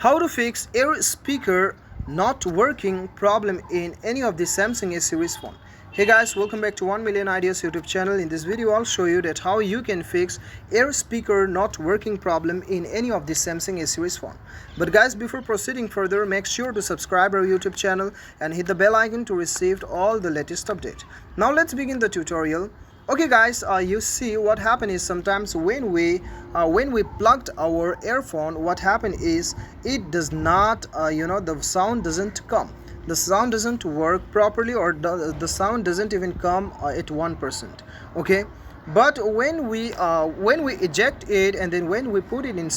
How to fix air speaker not working problem in any of the Samsung A series phone. Hey guys, welcome back to 1 Million Ideas YouTube channel. In this video I'll show you that how you can fix air speaker not working problem in any of the Samsung A series phone. But guys, before proceeding further, make sure to subscribe our YouTube channel and hit the bell icon to receive all the latest update. Now let's begin the tutorial. Okay guys, you see what happened is sometimes when we plugged our earphone, what happened is it does not the sound doesn't come, the sound doesn't work properly, or the sound doesn't even come at 1%. Okay, but when we eject it and then when we put it in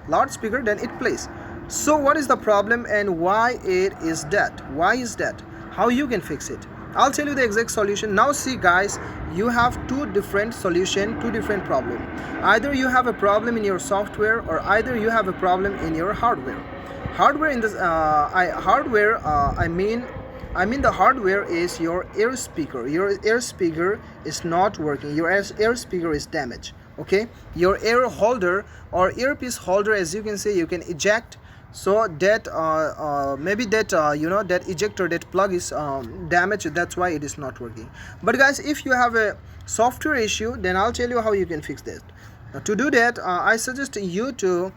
loudspeaker, then it plays. So what is the problem and why it is that? Why is that? How you can fix it? I'll tell you the exact solution. Now see guys, you have two different solutions, two different problems. Either you have a problem in your software or either you have a problem in your hardware. Hardware in this I mean the hardware is your ear speaker. Your ear speaker is not working. Your ear speaker is damaged. Okay, your ear holder or earpiece holder, as you can see, you can eject. So that maybe that that ejector, that plug is damaged, that's why it is not working. But guys, if you have a software issue, then I'll tell you how you can fix that. To do that, I suggest you to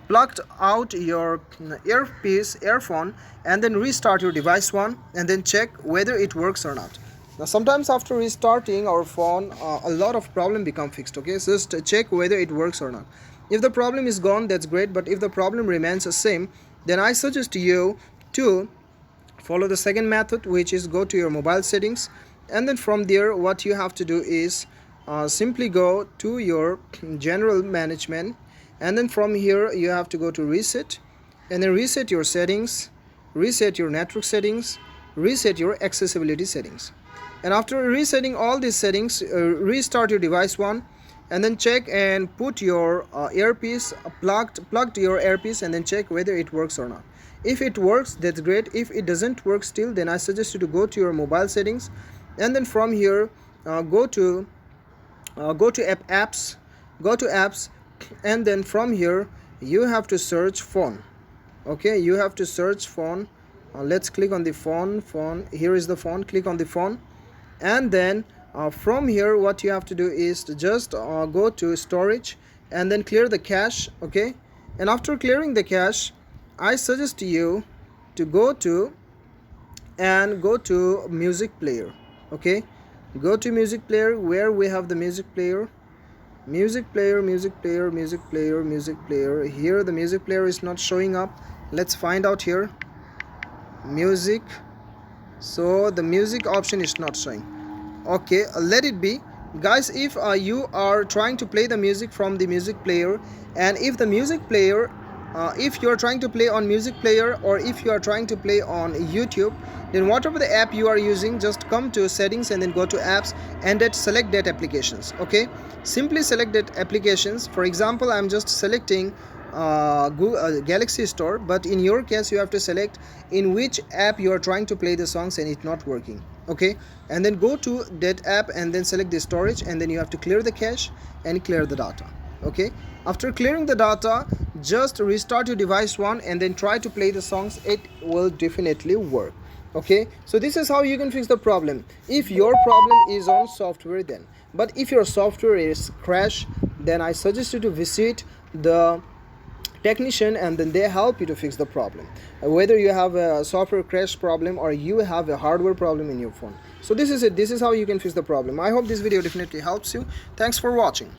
plug out your earphone and then restart your device one and then check whether it works or not. Now sometimes after restarting our phone, a lot of problem become fixed. Okay, so just check whether it works or not. If the problem is gone, that's great, but if the problem remains the same, then I suggest you to follow the second method, which is go to your mobile settings, and then from there what you have to do is simply go to your general management, and then from here you have to go to reset, and then reset your settings, reset your network settings, reset your accessibility settings. And after resetting all these settings, restart your device one and then check and put your earpiece plugged your earpiece and then check whether it works or not. If it works, that's great. If it doesn't work still, then I suggest you to go to your mobile settings, and then from here go to apps, and then from here you have to search phone. Okay, you have to search phone. Let's click on the phone. Here is the phone. Click on the phone, and then from here what you have to do is to just go to storage and then clear the cache. Okay, and after clearing the cache, I suggest you to go to music player. Okay, go to music player, where we have the music player. Here the music player is not showing up. Let's find out here. Music. So the music option is not showing. Okay, let it be. Guys, if you are trying to play the music from the music player, and if the music player if you are trying to play on music player, or if you are trying to play on YouTube, then whatever the app you are using, just come to settings and then go to apps and select that applications. Okay, simply select that applications. For example, I'm just selecting Google Galaxy Store, but in your case you have to select in which app you are trying to play the songs and it's not working. Okay, and then go to that app and then select the storage, and then you have to clear the cache and clear the data. Okay, after clearing the data, just restart your device one and then try to play the songs. It will definitely work. Okay, so this is how you can fix the problem if your problem is on software. Then, but if your software is crash, then I suggest you to visit the technician and then they help you to fix the problem, whether you have a software crash problem or you have a hardware problem in your phone. So this is it. This is how you can fix the problem. I hope this video definitely helps you. Thanks for watching.